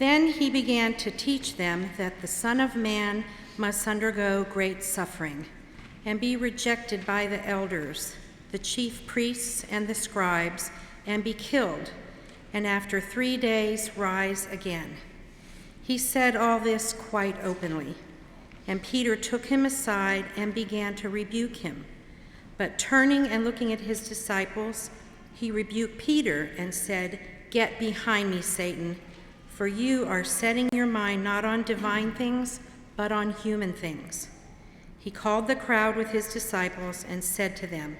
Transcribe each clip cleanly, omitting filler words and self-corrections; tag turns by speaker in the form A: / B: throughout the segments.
A: Then he began to teach them that the Son of Man must undergo great suffering and be rejected by the elders, the chief priests, and the scribes, and be killed, and after 3 days rise again. He said all this quite openly, and Peter took him aside and began to rebuke him. But turning and looking at his disciples, he rebuked Peter and said, "Get behind me, Satan, for you are setting your mind not on divine things, but on human things." He called the crowd with his disciples and said to them,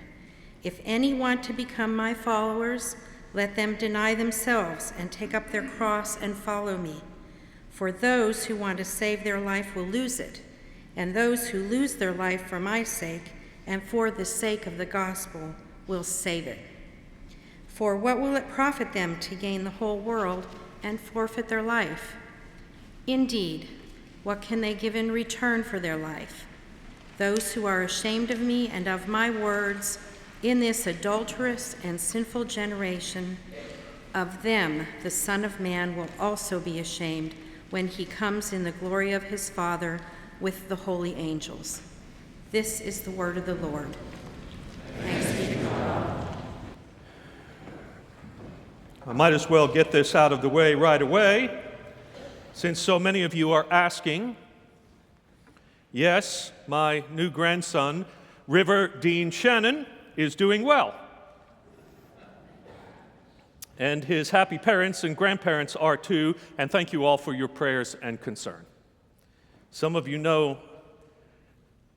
A: "If any want to become my followers, let them deny themselves and take up their cross and follow me. For those who want to save their life will lose it, and those who lose their life for my sake and for the sake of the gospel will save it. For what will it profit them to gain the whole world and forfeit their life? Indeed, what can they give in return for their life? Those who are ashamed of me and of my words in this adulterous and sinful generation, of them the Son of Man will also be ashamed when he comes in the glory of his Father with the holy angels." This is the word of the Lord. Thanks be to God.
B: I might as well get this out of the way right away, since so many of you are asking. Yes, my new grandson, River Dean Shannon, is doing well. And his happy parents and grandparents are too, and thank you all for your prayers and concern. Some of you know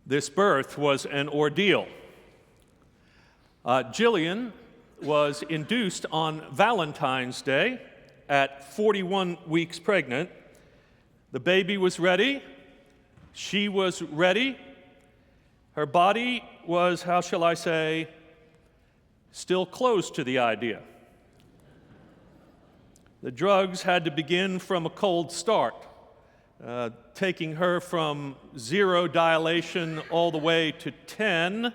B: this birth was an ordeal. Jillian was induced on Valentine's Day at 41 weeks pregnant. The baby was ready. She was ready. Her body was, how shall I say, still closed to the idea. The drugs had to begin from a cold start, taking her from 0 dilation all the way to 10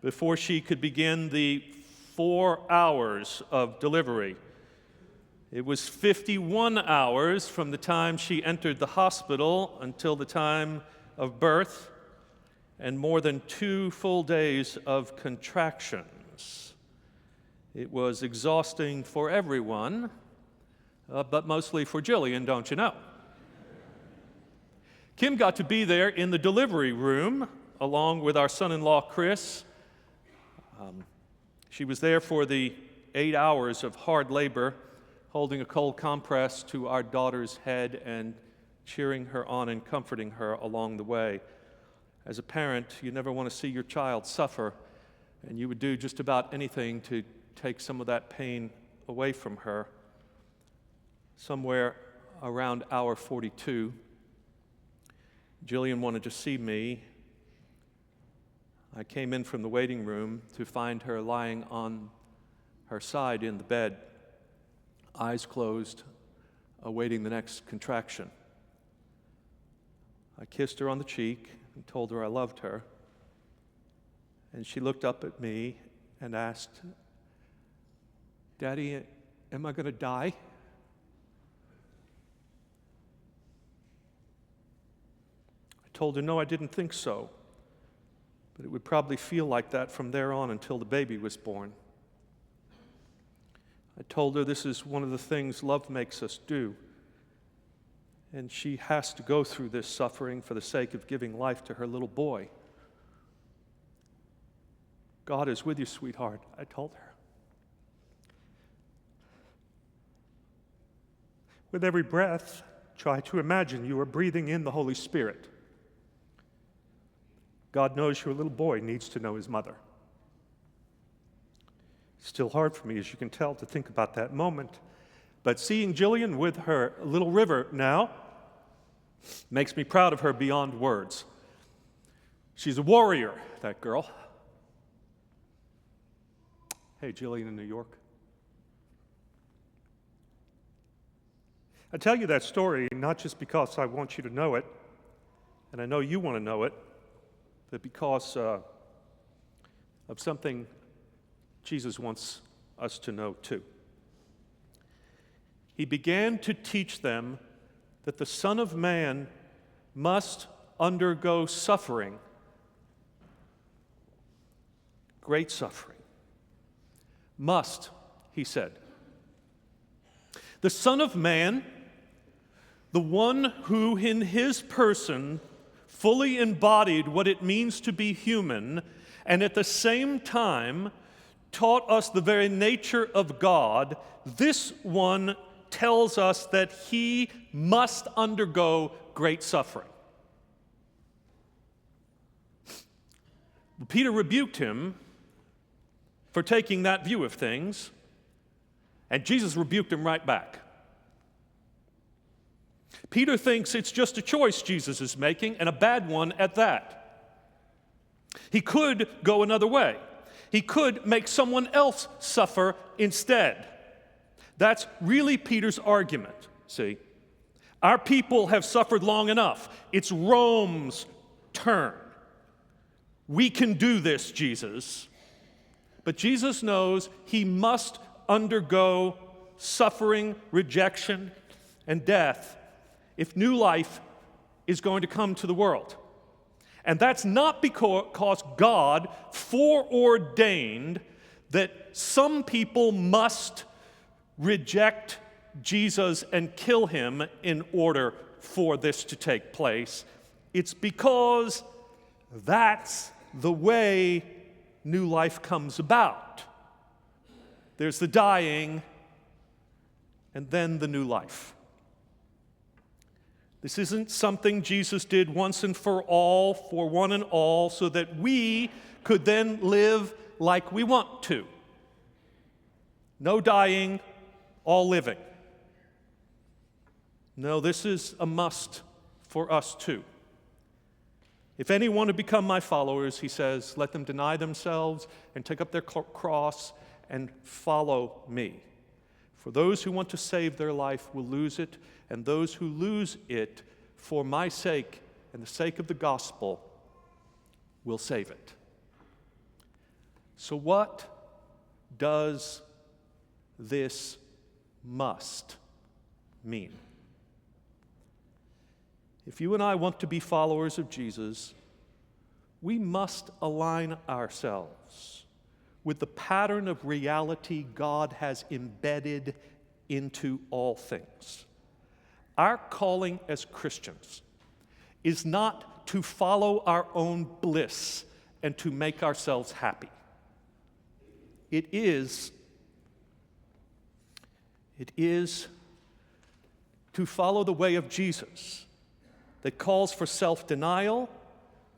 B: before she could begin the 4 hours of delivery. It was 51 hours from the time she entered the hospital until the time of birth, and more than 2 full days of contractions. It was exhausting for everyone, but mostly for Jillian, don't you know? Kim got to be there in the delivery room along with our son-in-law, Chris. She was there for the 8 hours of hard labor, holding a cold compress to our daughter's head and cheering her on and comforting her along the way. As a parent, you never want to see your child suffer, and you would do just about anything to take some of that pain away from her. Somewhere around hour 42, Jillian wanted to see me. I came in from the waiting room to find her lying on her side in the bed, eyes closed, awaiting the next contraction. I kissed her on the cheek and told her I loved her. And she looked up at me and asked, "Daddy, am I going to die?" I told her, no, I didn't think so. But it would probably feel like that from there on until the baby was born. I told her this is one of the things love makes us do. And she has to go through this suffering for the sake of giving life to her little boy. God is with you, sweetheart, I told her. With every breath, try to imagine you are breathing in the Holy Spirit. God knows your little boy needs to know his mother. It's still hard for me, as you can tell, to think about that moment. But seeing Jillian with her little River now makes me proud of her beyond words. She's a warrior, that girl. Hey, Jillian in New York. I tell you that story not just because I want you to know it, and I know you want to know it, but because of something Jesus wants us to know too. He began to teach them that the Son of Man must undergo suffering, great suffering. Must, he said. The Son of Man, the one who in his person fully embodied what it means to be human, and at the same time taught us the very nature of God, this one tells us that he must undergo great suffering. Peter rebuked him for taking that view of things, and Jesus rebuked him right back. Peter thinks it's just a choice Jesus is making, and a bad one at that. He could go another way. He could make someone else suffer instead. That's really Peter's argument, see? Our people have suffered long enough. It's Rome's turn. We can do this, Jesus. But Jesus knows he must undergo suffering, rejection, and death if new life is going to come to the world. And that's not because God foreordained that some people must reject Jesus and kill him in order for this to take place. It's because that's the way new life comes about. There's the dying, and then the new life. This isn't something Jesus did once and for all, for one and all, so that we could then live like we want to. No dying, all living. No, this is a must for us too. If any want to become my followers, he says, let them deny themselves and take up their cross and follow me. For those who want to save their life will lose it, and those who lose it for my sake and the sake of the gospel will save it. So what does this must mean? If you and I want to be followers of Jesus, we must align ourselves with the pattern of reality God has embedded into all things. Our calling as Christians is not to follow our own bliss and to make ourselves happy. It is to follow the way of Jesus that calls for self-denial,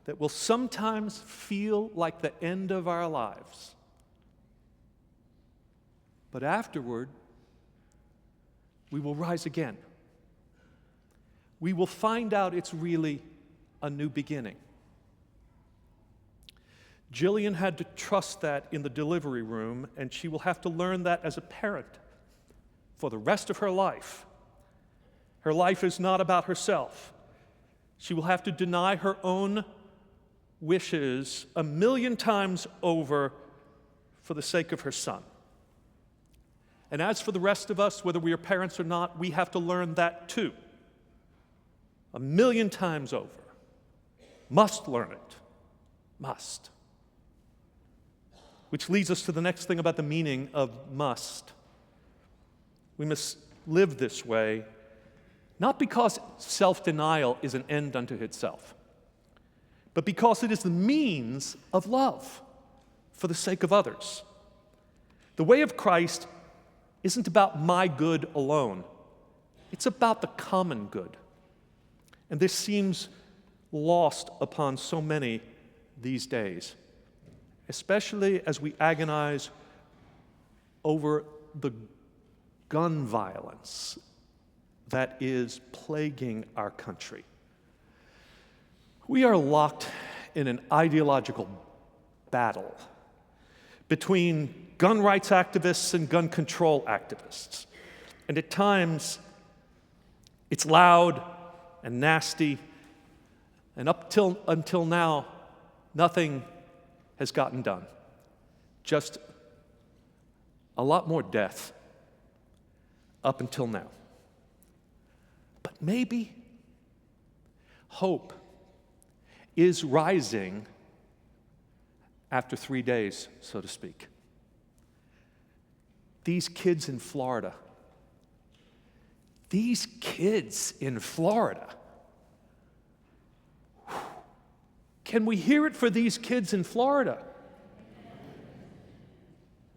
B: that will sometimes feel like the end of our lives. But afterward, we will rise again. We will find out it's really a new beginning. Jillian had to trust that in the delivery room, and she will have to learn that as a parent for the rest of her life. Her life is not about herself. She will have to deny her own wishes 1,000,000 times over for the sake of her son. And as for the rest of us, whether we are parents or not, we have to learn that too. 1,000,000 times over. Must learn it. Must. Which leads us to the next thing about the meaning of must. We must live this way, not because self-denial is an end unto itself, but because it is the means of love for the sake of others. The way of Christ isn't about my good alone. It's about the common good. And this seems lost upon so many these days, especially as we agonize over the gun violence that is plaguing our country. We are locked in an ideological battle between gun rights activists and gun control activists. And at times, it's loud and nasty, and until now, nothing has gotten done. Just a lot more death up until now. But maybe hope is rising after 3 days, so to speak. These kids in Florida, can we hear it for these kids in Florida?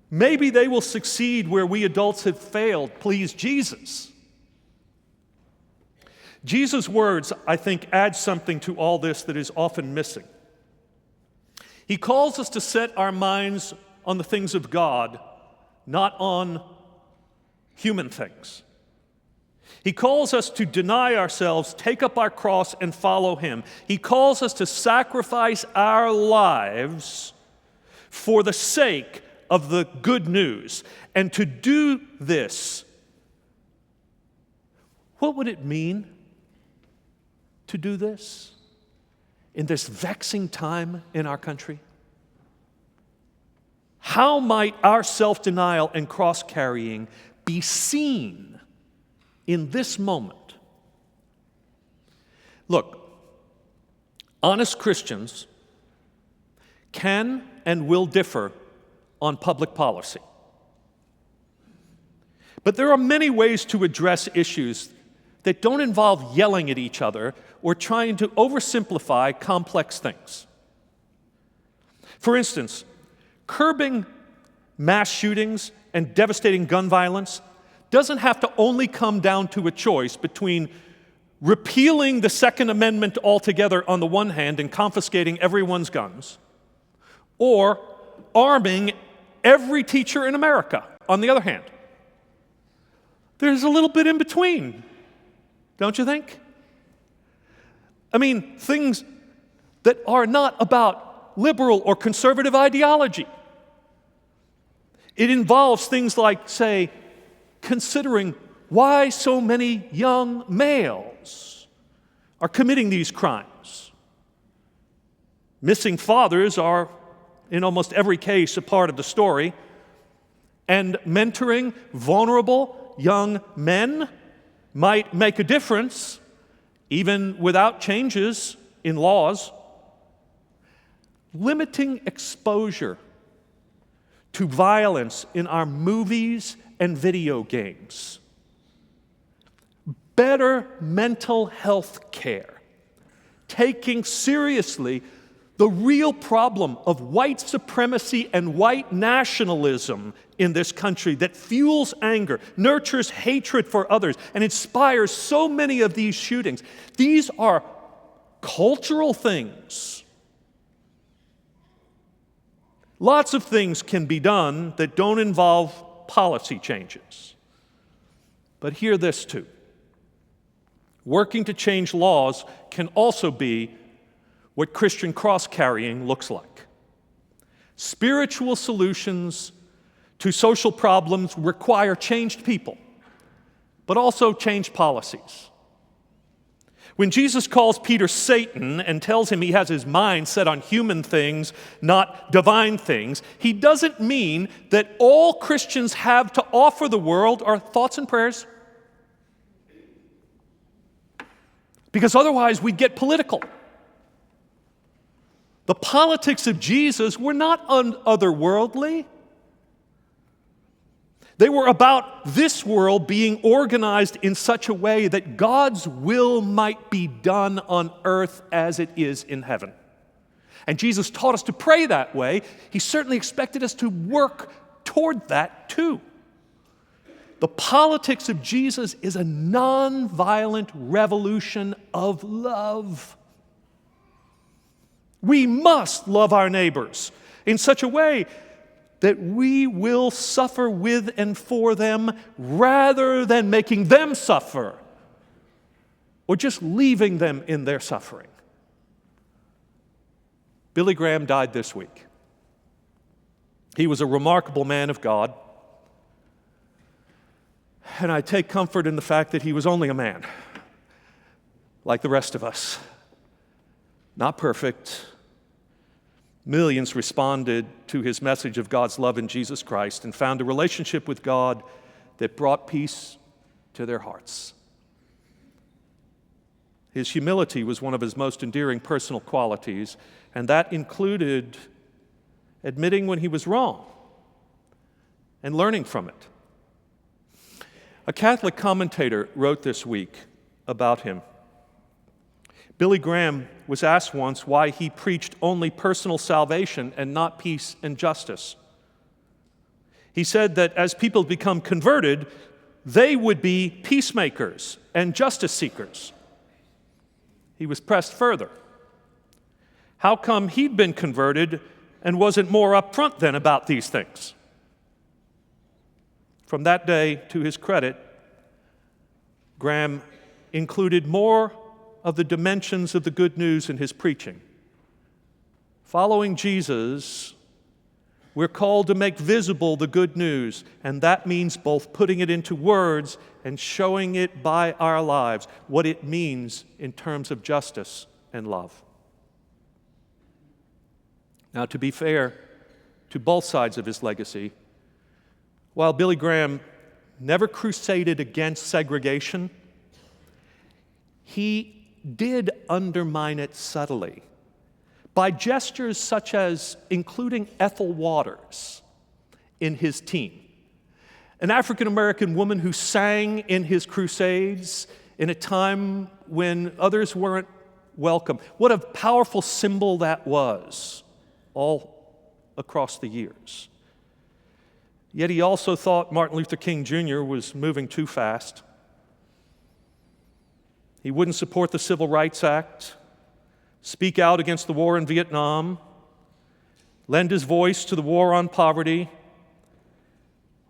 B: Maybe they will succeed where we adults have failed. Please, Jesus. Jesus' words, I think, add something to all this that is often missing. He calls us to set our minds on the things of God, not on human things. He calls us to deny ourselves, take up our cross, and follow Him. He calls us to sacrifice our lives for the sake of the good news. And to do this, what would it mean to do this in this vexing time in our country? How might our self-denial and cross-carrying be seen in this moment? Look, honest Christians can and will differ on public policy. But there are many ways to address issues that don't involve yelling at each other or trying to oversimplify complex things. For instance, curbing mass shootings and devastating gun violence doesn't have to only come down to a choice between repealing the Second Amendment altogether on the one hand and confiscating everyone's guns, or arming every teacher in America on the other hand. There's a little bit in between, don't you think? I mean, things that are not about liberal or conservative ideology. It involves things like, say, considering why so many young males are committing these crimes. Missing fathers are, in almost every case, a part of the story, and mentoring vulnerable young men might make a difference, even without changes in laws. Limiting exposure to violence in our movies and video games. Better mental health care. Taking seriously the real problem of white supremacy and white nationalism in this country that fuels anger, nurtures hatred for others, and inspires so many of these shootings. These are cultural things. Lots of things can be done that don't involve policy changes. But hear this too. Working to change laws can also be what Christian cross-carrying looks like. Spiritual solutions to social problems require changed people, but also changed policies. When Jesus calls Peter Satan and tells him he has his mind set on human things, not divine things, he doesn't mean that all Christians have to offer the world are thoughts and prayers. Because otherwise we'd get political. The politics of Jesus were not otherworldly. They were about this world being organized in such a way that God's will might be done on earth as it is in heaven. And Jesus taught us to pray that way. He certainly expected us to work toward that too. The politics of Jesus is a nonviolent revolution of love. We must love our neighbors in such a way that we will suffer with and for them rather than making them suffer or just leaving them in their suffering. Billy Graham died this week. He was a remarkable man of God, and I take comfort in the fact that he was only a man, like the rest of us. Not perfect. Millions responded to his message of God's love in Jesus Christ and found a relationship with God that brought peace to their hearts. His humility was one of his most endearing personal qualities, and that included admitting when he was wrong and learning from it. A Catholic commentator wrote this week about him. Billy Graham was asked once why he preached only personal salvation and not peace and justice. He said that as people become converted, they would be peacemakers and justice seekers. He was pressed further. How come he'd been converted and wasn't more upfront then about these things? From that day, to his credit, Graham included more of the dimensions of the good news in his preaching. Following Jesus, we're called to make visible the good news, and that means both putting it into words and showing it by our lives, what it means in terms of justice and love. Now, to be fair to both sides of his legacy, while Billy Graham never crusaded against segregation, he did undermine it subtly by gestures such as including Ethel Waters in his team, an African-American woman who sang in his crusades in a time when others weren't welcome. What a powerful symbol that was all across the years. Yet he also thought Martin Luther King Jr. was moving too fast. He wouldn't support the Civil Rights Act, speak out against the war in Vietnam, lend his voice to the war on poverty,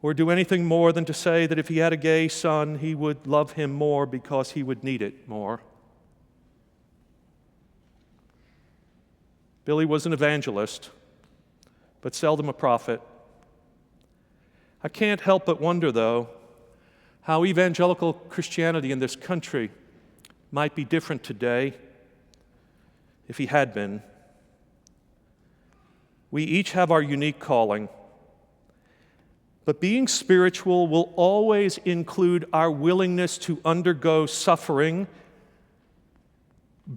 B: or do anything more than to say that if he had a gay son, he would love him more because he would need it more. Billy was an evangelist, but seldom a prophet. I can't help but wonder, though, how evangelical Christianity in this country might be different today if he had been. We each have our unique calling, but being spiritual will always include our willingness to undergo suffering,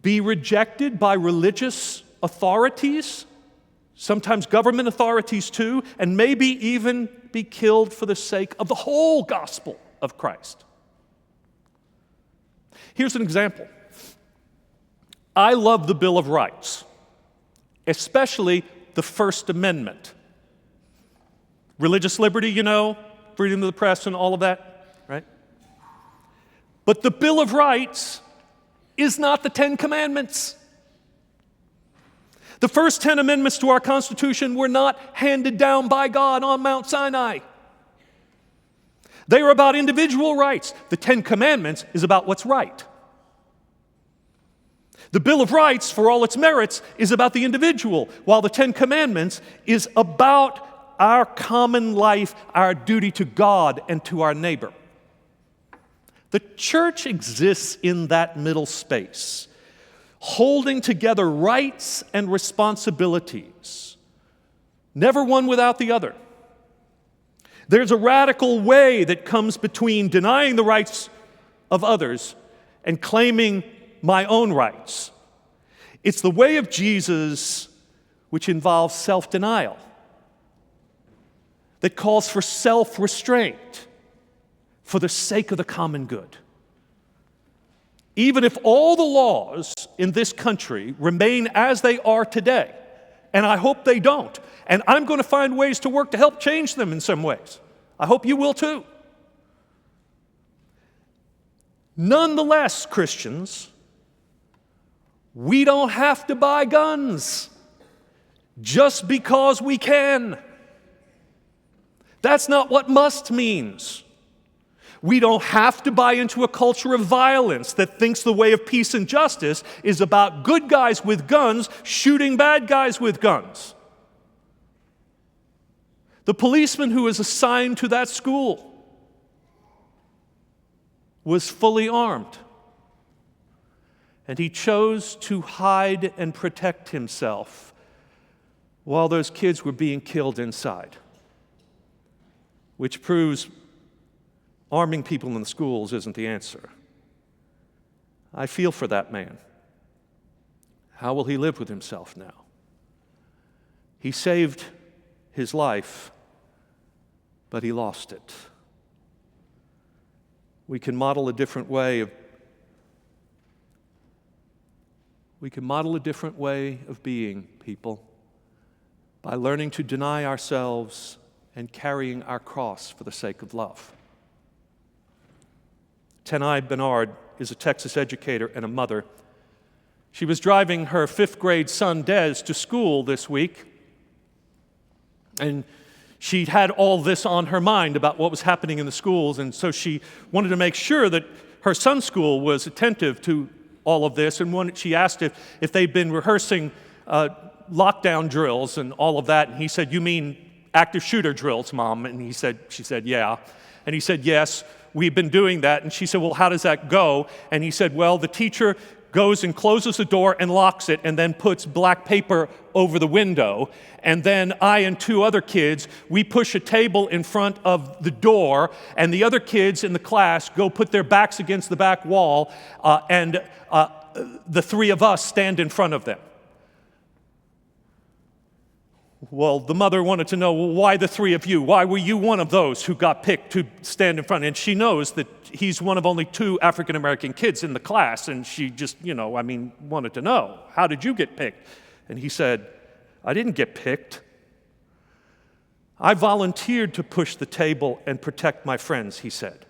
B: be rejected by religious authorities, sometimes government authorities too, and maybe even be killed for the sake of the whole gospel of Christ. Here's an example. I love the Bill of Rights, especially the First Amendment. Religious liberty, freedom of the press and all of that, right? But the Bill of Rights is not the Ten Commandments. The first 10 amendments to our Constitution were not handed down by God on Mount Sinai. They are about individual rights. The Ten Commandments is about what's right. The Bill of Rights, for all its merits, is about the individual, while the Ten Commandments is about our common life, our duty to God and to our neighbor. The church exists in that middle space, holding together rights and responsibilities, never one without the other. There's a radical way that comes between denying the rights of others and claiming my own rights. It's the way of Jesus, which involves self-denial, that calls for self-restraint for the sake of the common good. Even if all the laws in this country remain as they are today, and I hope they don't, and I'm going to find ways to work to help change them in some ways. I hope you will too. Nonetheless, Christians, we don't have to buy guns just because we can. That's not what must means. We don't have to buy into a culture of violence that thinks the way of peace and justice is about good guys with guns shooting bad guys with guns. The policeman who was assigned to that school was fully armed, and he chose to hide and protect himself while those kids were being killed inside, which proves arming people in the schools isn't the answer. I feel for that man. How will he live with himself now? He saved his life, but he lost it. We can model a different way of being, people, by learning to deny ourselves and carrying our cross for the sake of love. Tenai Bernard is a Texas educator and a mother. She was driving her 5th grade son, Des, to school this week, and she'd had all this on her mind about what was happening in the schools, and so she wanted to make sure that her son's school was attentive to all of this, and she asked if they'd been rehearsing lockdown drills and all of that, and he said, "You mean active shooter drills, Mom?" And she said, "Yeah." And he said, "Yes, we've been doing that." And she said, "Well, how does that go?" And he said, "Well, the teacher goes and closes the door and locks it and then puts black paper over the window. And then I and 2 other kids, we push a table in front of the door, and the other kids in the class go put their backs against the back wall, and the 3 of us stand in front of them." Well, the mother wanted to know, well, why the 3 of you? Why were you one of those who got picked to stand in front? And she knows that he's one of only 2 African-American kids in the class, and she just, wanted to know, how did you get picked? And he said, "I didn't get picked. I volunteered to push the table and protect my friends," he said.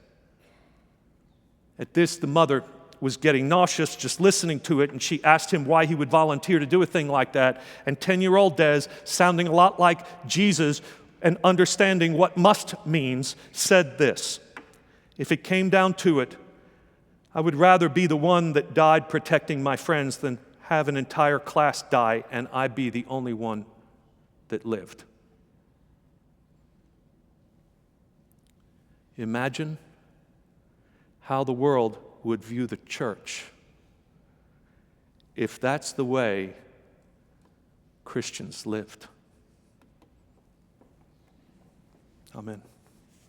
B: At this, the mother was getting nauseous just listening to it, and she asked him why he would volunteer to do a thing like that. And 10-year-old Des, sounding a lot like Jesus and understanding what must means, said this: "If it came down to it, I would rather be the one that died protecting my friends than have an entire class die and I be the only one that lived." Imagine how the world would view the church if that's the way Christians lived. Amen.